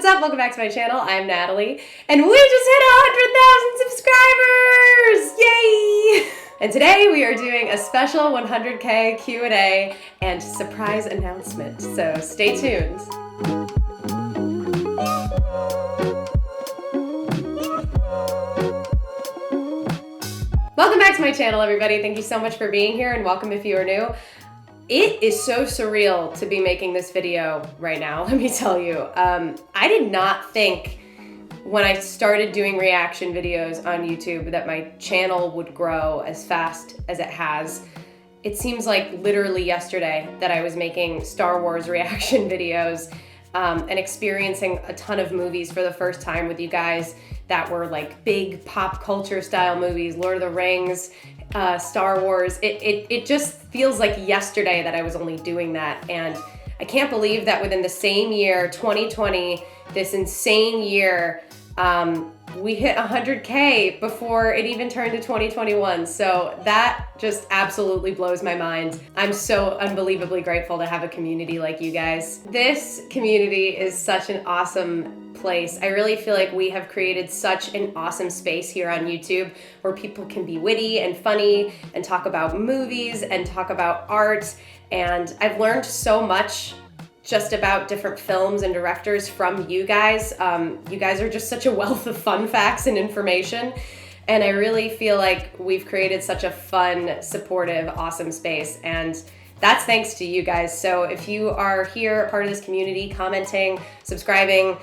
up? Welcome back to my channel. I'm Natalie, and we just hit 100,000 subscribers! Yay! And today we are doing a special 100K Q&A and surprise announcement, so stay tuned. Welcome back to my channel, everybody. Thank you so much for being here, and welcome if you are new. It is so surreal to be making this video right now, let me tell you. I did not think when I started doing reaction videos on YouTube that my channel would grow as fast as it has. It seems like literally yesterday that I was making Star Wars reaction videos and experiencing a ton of movies for the first time with you guys that were like big pop culture style movies, Lord of the Rings, Star Wars. It just feels like yesterday that I was only doing that, and I can't believe that within the same year, 2020, this insane year, we hit 100K before it even turned to 2021. So that just absolutely blows my mind. I'm so unbelievably grateful to have a community like you guys. This community is such an awesome place. I really feel like we have created such an awesome space here on YouTube where people can be witty and funny and talk about movies and talk about art. And I've learned so much just about different films and directors from you guys. You guys are just such a wealth of fun facts and information. And I really feel like we've created such a fun, supportive, awesome space. And that's thanks to you guys. So if you are here, a part of this community, commenting, subscribing,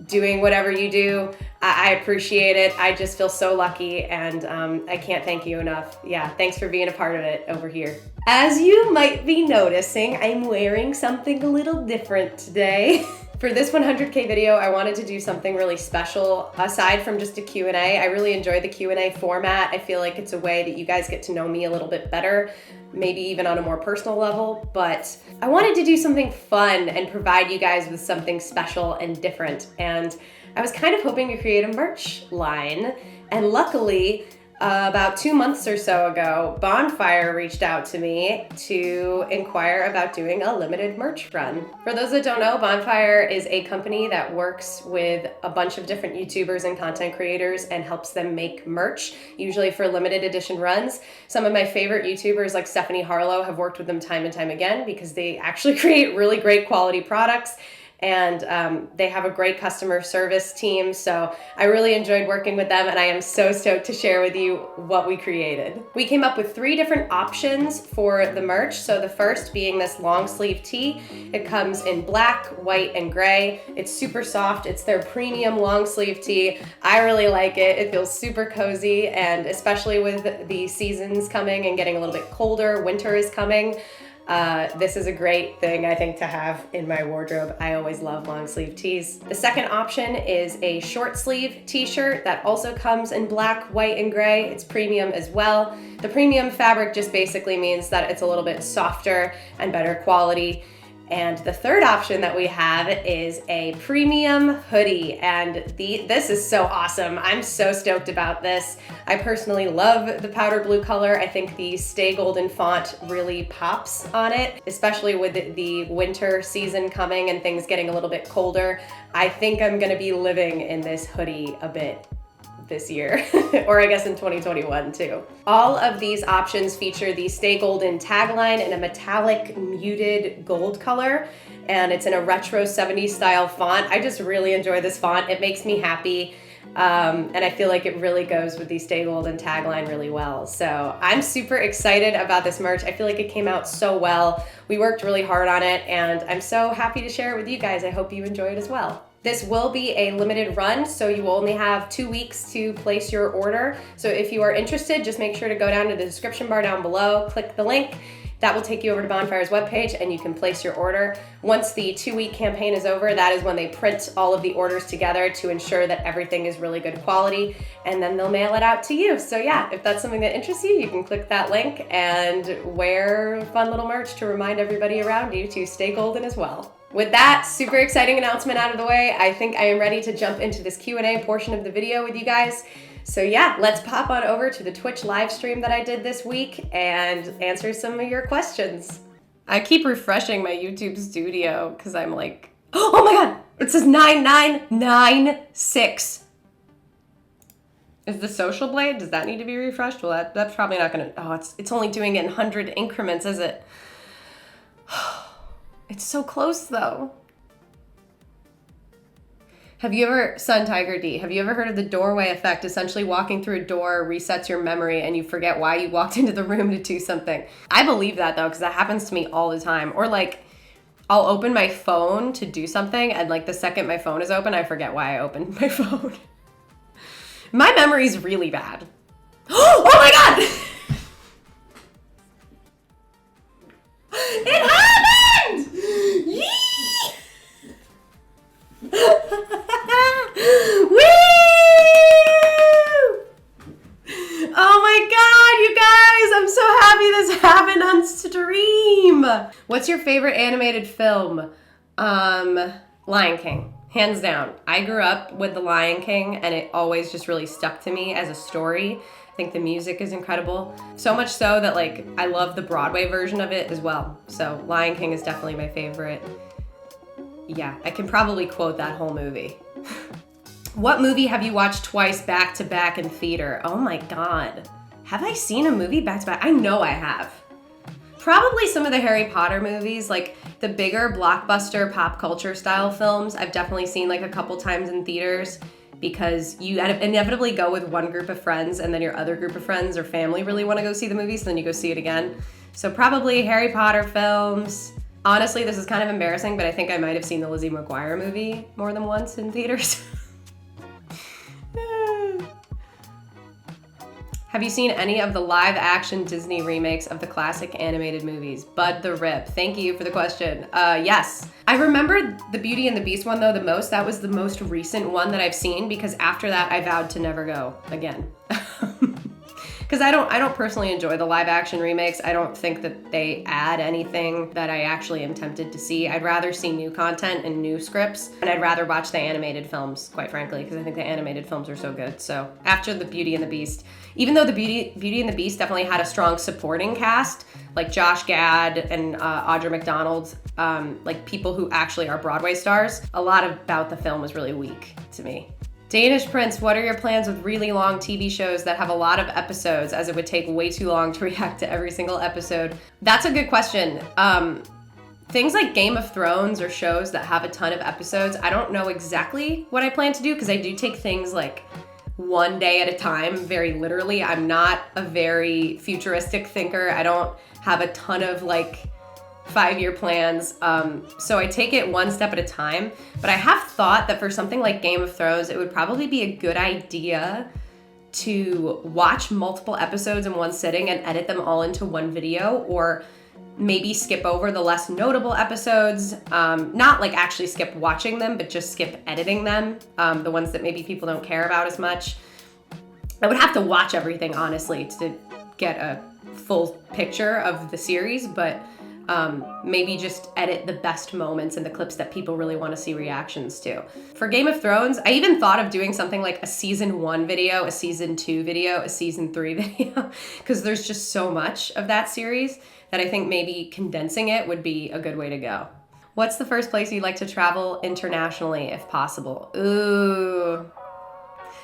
doing whatever you do, I appreciate it. I just feel so lucky, and I can't thank you enough. Yeah, thanks for being a part of it over here. As you might be noticing, I'm wearing something a little different today. For this 100K video, I wanted to do something really special. Aside from just a Q&A, I really enjoy the Q&A format. I feel like it's a way that you guys get to know me a little bit better, maybe even on a more personal level, but I wanted to do something fun and provide you guys with something special and different. And I was kind of hoping to create a merch line, and luckily, about 2 months or so ago, Bonfire reached out to me to inquire about doing a limited merch run. For those that don't know, Bonfire is a company that works with a bunch of different YouTubers and content creators and helps them make merch, usually for limited edition runs. Some of my favorite YouTubers like Stephanie Harlow have worked with them time and time again because they actually create really great quality products. And they have a great customer service team, so I really enjoyed working with them, and I am so stoked to share with you what we created. We came up with 3 different options for the merch. So the first being this long sleeve tee. It comes in black, white, and gray. It's super soft. It's their premium long sleeve tee. I really like it. It feels super cozy, and especially with the seasons coming and getting a little bit colder, winter is coming. This is a great thing, I think, to have in my wardrobe. I always love long sleeve tees. The second option is a short sleeve t-shirt that also comes in black, white, and gray. It's premium as well. The premium fabric just basically means that it's a little bit softer and better quality. And the third option that we have is a premium hoodie, and this is so awesome. I'm so stoked about this. I personally love the powder blue color. I think the Stay Golden font really pops on it, especially with the winter season coming and things getting a little bit colder. I think I'm gonna be living in this hoodie a bit this year, or I guess in 2021 too. All of these options feature the Stay Golden tagline in a metallic muted gold color, and it's in a retro 70s style font. I just really enjoy this font. It makes me happy, and I feel like it really goes with the Stay Golden tagline really well. So I'm super excited about this merch. I feel like it came out so well. We worked really hard on it, and I'm so happy to share it with you guys. I hope you enjoy it as well. This will be a limited run, so you will only have 2 weeks to place your order. So if you are interested, just make sure to go down to the description bar down below, click the link. That will take you over to Bonfire's webpage, and you can place your order. Once the 2-week campaign is over, that is when they print all of the orders together to ensure that everything is really good quality, and then they'll mail it out to you. So yeah, if that's something that interests you, you can click that link and wear fun little merch to remind everybody around you to stay golden as well. With that super exciting announcement out of the way, I think I am ready to jump into this Q&A portion of the video with you guys. So yeah, let's pop on over to the Twitch live stream that I did this week and answer some of your questions. I keep refreshing my YouTube studio because I'm like Oh my God, it says 9996. Is the social blade, does that need to be refreshed? Well, that's probably not gonna, oh, it's only doing it in 100 increments, is it? It's so close though. Have you ever, Sun Tiger D, have you ever heard of the doorway effect? Essentially walking through a door resets your memory and you forget why you walked into the room to do something. I believe that though, because that happens to me all the time. Or like, I'll open my phone to do something and like the second my phone is open, I forget why I opened my phone. My memory's really bad. Oh my God! It happened! Yee! Woo! Oh my God, you guys! I'm so happy this happened on stream. What's your favorite animated film? Lion King. Hands down. I grew up with The Lion King and it always just really stuck to me as a story. I think the music is incredible. So much so that like I love the Broadway version of it as well. So Lion King is definitely my favorite. Yeah, I can probably quote that whole movie. What movie have you watched twice back to back in theater? Oh my God. Have I seen a movie back to back? I know I have. Probably some of the Harry Potter movies, like the bigger blockbuster pop culture style films, I've definitely seen like a couple times in theaters because you inevitably go with one group of friends and then your other group of friends or family really want to go see the movie, so then you go see it again. So probably Harry Potter films. Honestly, this is kind of embarrassing, but I think I might have seen the Lizzie McGuire movie more than once in theaters. Have you seen any of the live-action Disney remakes of the classic animated movies? Bud the Rip. Thank you for the question. Yes. I remember the Beauty and the Beast one, though, the most. That was the most recent one that I've seen, because after that, I vowed to never go again. Because I don't personally enjoy the live-action remakes. I don't think that they add anything that I actually am tempted to see. I'd rather see new content and new scripts, and I'd rather watch the animated films, quite frankly, because I think the animated films are so good. So after the Beauty and the Beast, even though the Beauty and the Beast definitely had a strong supporting cast, like Josh Gad and Audra McDonald, like people who actually are Broadway stars, a lot about the film was really weak to me. Danish Prince, what are your plans with really long TV shows that have a lot of episodes, as it would take way too long to react to every single episode? That's a good question. Things like Game of Thrones or shows that have a ton of episodes, I don't know exactly what I plan to do, because I do take things like one day at a time, very literally. I'm not a very futuristic thinker. I don't have a ton of like 5-year plans. So I take it one step at a time. But I have thought that for something like Game of Thrones, it would probably be a good idea to watch multiple episodes in one sitting and edit them all into one video, or maybe skip over the less notable episodes, not like actually skip watching them, but just skip editing them, the ones that maybe people don't care about as much. I would have to watch everything, honestly, to get a full picture of the series, but maybe just edit the best moments and the clips that people really want to see reactions to. For Game of Thrones, I even thought of doing something like a season 1 video, a season 2 video, a season 3 video, because there's just so much of that series that I think maybe condensing it would be a good way to go. What's the first place you'd like to travel internationally, if possible? Ooh.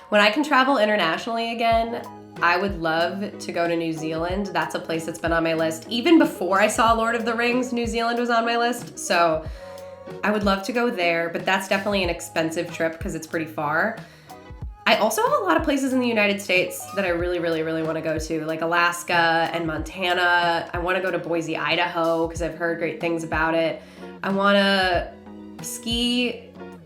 When I can travel internationally again, I would love to go to New Zealand. That's a place that's been on my list. Even before I saw Lord of the Rings, New Zealand was on my list. So I would love to go there, but that's definitely an expensive trip because it's pretty far. I also have a lot of places in the United States that I really, really, really want to go to, like Alaska and Montana. I want to go to Boise, Idaho, because I've heard great things about it. I want to ski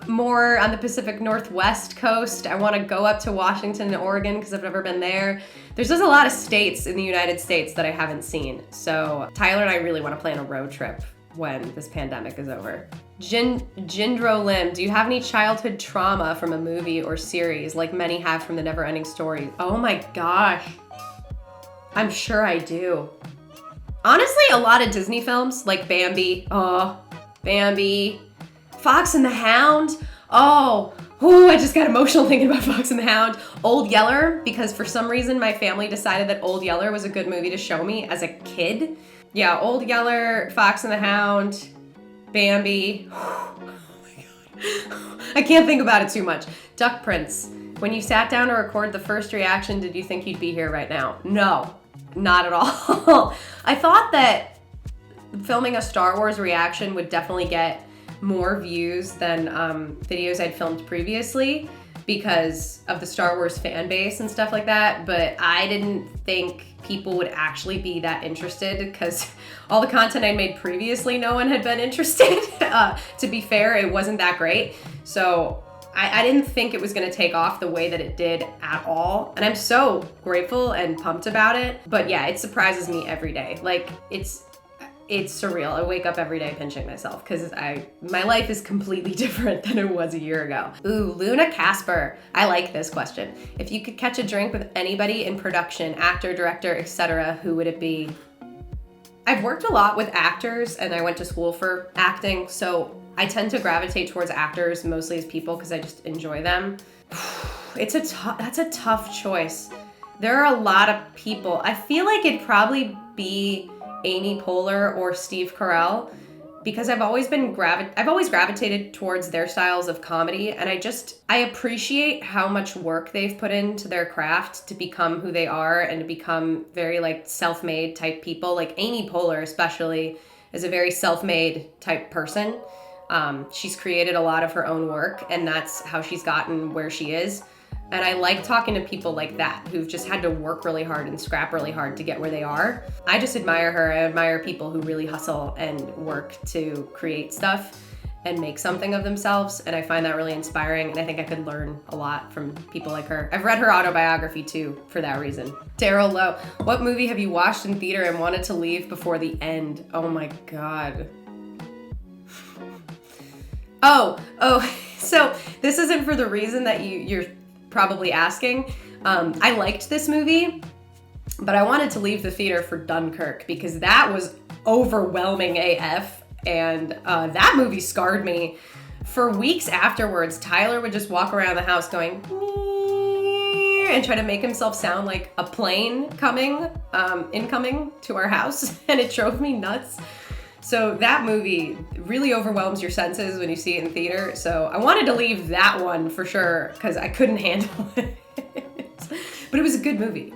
more on the Pacific Northwest coast. I want to go up to Washington and Oregon because I've never been there. There's just a lot of states in the United States that I haven't seen. So Tyler and I really want to plan a road trip when this pandemic is over. Jindro Lim, do you have any childhood trauma from a movie or series like many have from The Neverending Story? Oh my gosh. I'm sure I do. Honestly, a lot of Disney films like Bambi. Oh, Bambi. Fox and the Hound. Oh, I just got emotional thinking about Fox and the Hound. Old Yeller, because for some reason my family decided that Old Yeller was a good movie to show me as a kid. Yeah, Old Yeller, Fox and the Hound, Bambi. Oh my I can't think about it too much. Duck Prince. When you sat down to record the first reaction, did you think you'd be here right now? No, not at all. I thought that filming a Star Wars reaction would definitely get more views than videos I'd filmed previously because of the Star Wars fan base and stuff like that, but I didn't think people would actually be that interested because all the content I made previously, no one had been interested. To be fair, it wasn't that great. So I didn't think it was gonna take off the way that it did at all. And I'm so grateful and pumped about it. But yeah, it surprises me every day. Like, it's surreal. I wake up every day pinching myself because my life is completely different than it was a year ago. Ooh, Luna Casper. I like this question. If you could catch a drink with anybody in production, actor, director, etc., who would it be? I've worked a lot with actors and I went to school for acting, so I tend to gravitate towards actors mostly as people because I just enjoy them. That's a tough choice. There are a lot of people. I feel like it'd probably be Amy Poehler or Steve Carell because I've always gravitated towards their styles of comedy, and I appreciate how much work they've put into their craft to become who they are and to become very like self-made type people. Like Amy Poehler especially is a very self-made type person. She's created a lot of her own work, and that's how she's gotten where she is. And I like talking to people like that who've just had to work really hard and scrap really hard to get where they are. I just admire her. I admire people who really hustle and work to create stuff and make something of themselves. And I find that really inspiring. And I think I could learn a lot from people like her. I've read her autobiography too, for that reason. Daryl Lowe, what movie have you watched in theater and wanted to leave before the end? Oh my God. So this isn't for the reason that you're probably asking. I liked this movie, but I wanted to leave the theater for Dunkirk because that was overwhelming AF, and that movie scarred me. For weeks afterwards, Tyler would just walk around the house going and try to make himself sound like a plane incoming to our house, and it drove me nuts. So that movie really overwhelms your senses when you see it in theater. So I wanted to leave that one for sure because I couldn't handle it. But it was a good movie.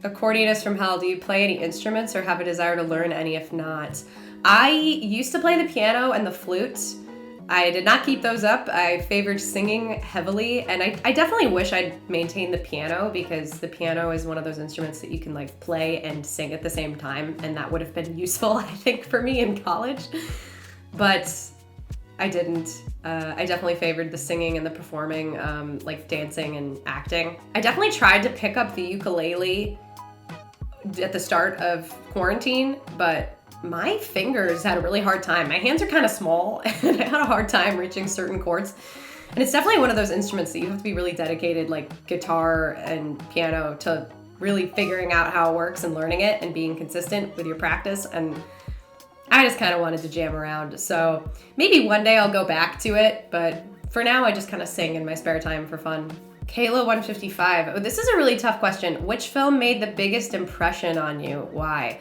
Accordionist from Hell, do you play any instruments or have a desire to learn any if not? I used to play the piano and the flute. I did not keep those up. I favored singing heavily, and I definitely wish I'd maintained the piano because the piano is one of those instruments that you can like play and sing at the same time, and that would have been useful, I think, for me in college. But I didn't. I definitely favored the singing and the performing, like dancing and acting. I definitely tried to pick up the ukulele at the start of quarantine, but my fingers had a really hard time. My hands are kind of small and I had a hard time reaching certain chords. And it's definitely one of those instruments that you have to be really dedicated, like guitar and piano, to really figuring out how it works and learning it and being consistent with your practice. And I just kind of wanted to jam around. So maybe one day I'll go back to it, but for now I just kind of sing in my spare time for fun. Kayla155, oh, this is a really tough question. Which film made the biggest impression on you? Why?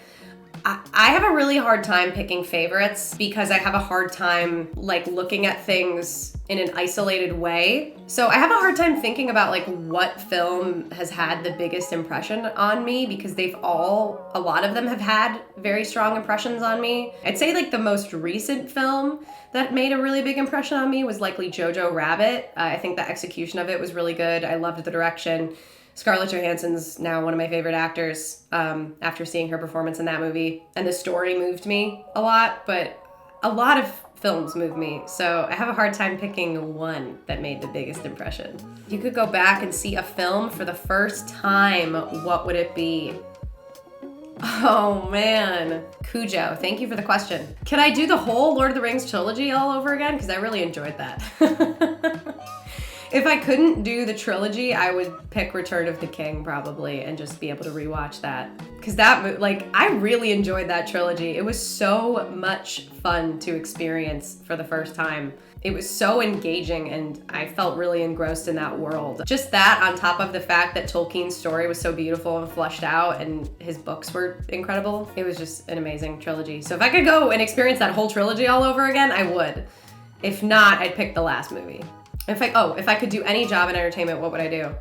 I have a really hard time picking favorites because I have a hard time like looking at things in an isolated way. So I have a hard time thinking about like what film has had the biggest impression on me because a lot of them have had very strong impressions on me. I'd say like the most recent film that made a really big impression on me was likely Jojo Rabbit. I think the execution of it was really good. I loved the direction. Scarlett Johansson's now one of my favorite actors after seeing her performance in that movie. And the story moved me a lot, but a lot of films move me. So I have a hard time picking one that made the biggest impression. If you could go back and see a film for the first time, what would it be? Oh man, Cujo, thank you for the question. Can I do the whole Lord of the Rings trilogy all over again? Because I really enjoyed that. If I couldn't do the trilogy, I would pick Return of the King probably and just be able to rewatch that. Because I really enjoyed that trilogy. It was so much fun to experience for the first time. It was so engaging and I felt really engrossed in that world. Just that on top of the fact that Tolkien's story was so beautiful and fleshed out and his books were incredible. It was just an amazing trilogy. So if I could go and experience that whole trilogy all over again, I would. If not, I'd pick the last movie. If I could do any job in entertainment, what would I do?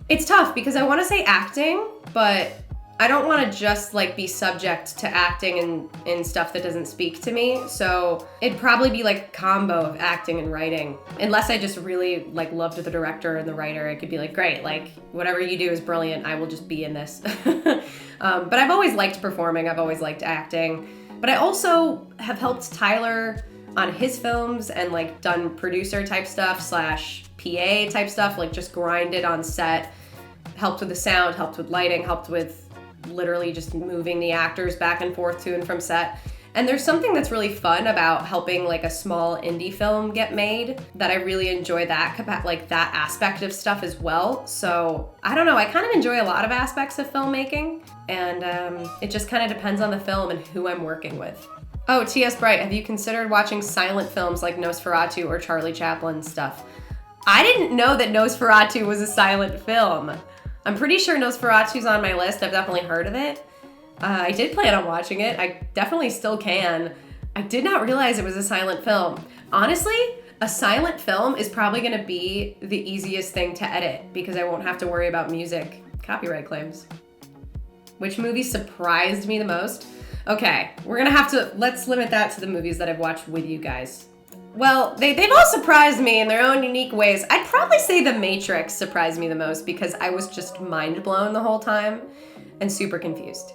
It's tough because I want to say acting, but I don't want to just like be subject to acting in stuff that doesn't speak to me. So it'd probably be like a combo of acting and writing. Unless I just really like loved the director and the writer, I could be like, great, like whatever you do is brilliant. I will just be in this. But I've always liked performing. I've always liked acting. But I also have helped Tyler on his films and like done producer type stuff / PA type stuff, like just grinded on set, helped with the sound, helped with lighting, helped with literally just moving the actors back and forth to and from set. And there's something that's really fun about helping like a small indie film get made that I really enjoy that aspect of stuff as well. So I don't know, I kind of enjoy a lot of aspects of filmmaking, and it just kind of depends on the film and who I'm working with. Oh, T.S. Bright, have you considered watching silent films like Nosferatu or Charlie Chaplin stuff? I didn't know that Nosferatu was a silent film. I'm pretty sure Nosferatu's on my list. I've definitely heard of it. I did plan on watching it. I definitely still can. I did not realize it was a silent film. Honestly, a silent film is probably gonna be the easiest thing to edit because I won't have to worry about music copyright claims. Which movie surprised me the most? Okay, let's limit that to the movies that I've watched with you guys. Well, they've all surprised me in their own unique ways. I'd probably say The Matrix surprised me the most because I was just mind blown the whole time and super confused.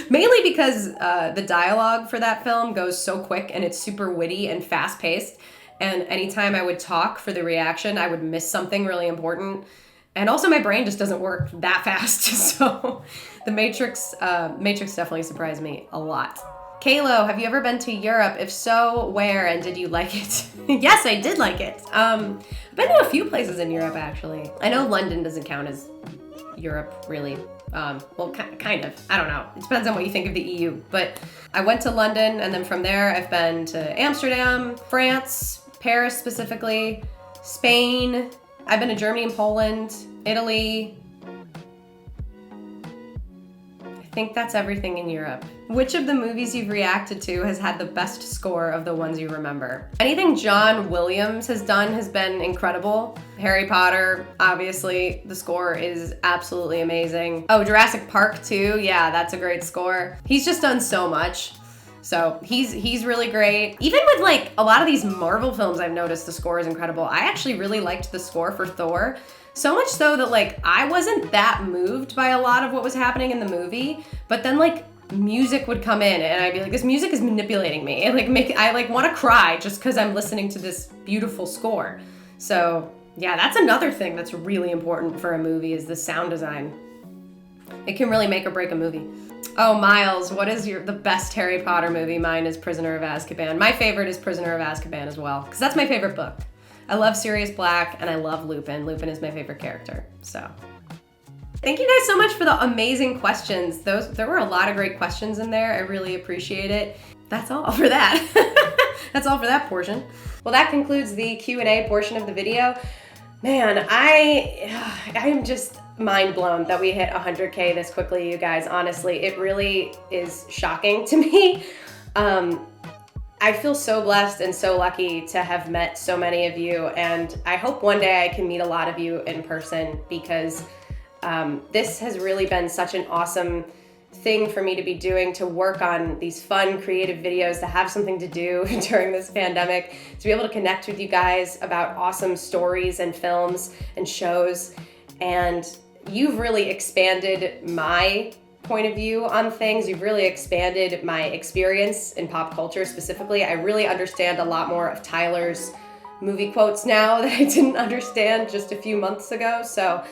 Mainly because the dialogue for that film goes so quick and it's super witty and fast paced. And anytime I would talk for the reaction, I would miss something really important. And also my brain just doesn't work that fast. So The Matrix definitely surprised me a lot. Kalo, have you ever been to Europe? If so, where, and did you like it? Yes, I did like it. I've been to a few places in Europe, actually. I know London doesn't count as Europe, really. Well, kind of. I don't know. It depends on what you think of the EU. But I went to London, and then from there, I've been to Amsterdam, France, Paris specifically, Spain. I've been to Germany and Poland, Italy. I think that's everything in Europe. Which of the movies you've reacted to has had the best score of the ones you remember? Anything John Williams has done has been incredible. Harry Potter, obviously, the score is absolutely amazing. Oh, Jurassic Park too, yeah, that's a great score. He's just done so much. So he's really great. Even with like a lot of these Marvel films, I've noticed the score is incredible. I actually really liked the score for Thor. So much so that like I wasn't that moved by a lot of what was happening in the movie, but then like music would come in and I'd be like, this music is manipulating me. I want to cry just because I'm listening to this beautiful score. So yeah, that's another thing that's really important for a movie is the sound design. It can really make or break a movie. Oh, Miles, what is the best Harry Potter movie? Mine is Prisoner of Azkaban. My favorite is Prisoner of Azkaban as well, because that's my favorite book. I love Sirius Black and I love Lupin. Lupin is my favorite character, so. Thank you guys so much for the amazing questions. There were a lot of great questions in there. I really appreciate it. That's all for that. That's all for that portion. Well, that concludes the Q&A portion of the video. Man, I'm just mind blown that we hit 100K this quickly, you guys. Honestly, it really is shocking to me. I feel so blessed and so lucky to have met so many of you, and I hope one day I can meet a lot of you in person because this has really been such an awesome thing for me to be doing, to work on these fun, creative videos, to have something to do during this pandemic, to be able to connect with you guys about awesome stories and films and shows. And you've really expanded my point of view on things. You've really expanded my experience in pop culture specifically. I really understand a lot more of Tyler's movie quotes now that I didn't understand just a few months ago. So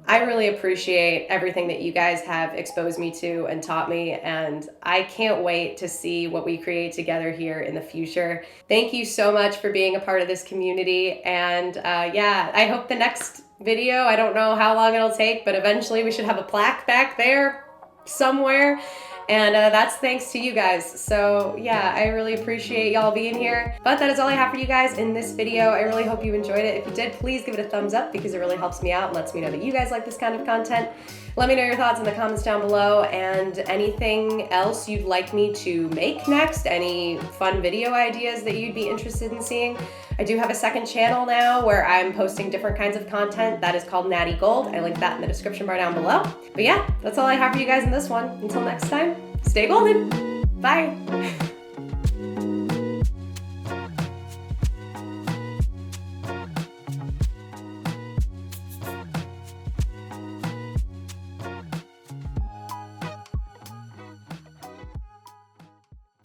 I really appreciate everything that you guys have exposed me to and taught me, and I can't wait to see what we create together here in the future. Thank you so much for being a part of this community, and yeah, I hope the next video, I don't know how long it'll take, but eventually we should have a plaque back there somewhere, And that's thanks to you guys. So yeah, I really appreciate y'all being here. But that is all I have for you guys in this video. I really hope you enjoyed it. If you did, please give it a thumbs up because it really helps me out and lets me know that you guys like this kind of content. Let me know your thoughts in the comments down below and anything else you'd like me to make next, any fun video ideas that you'd be interested in seeing. I do have a second channel now where I'm posting different kinds of content that is called Natty Gold. I link that in the description bar down below. But yeah, that's all I have for you guys in this one. Until next time, stay golden. Bye.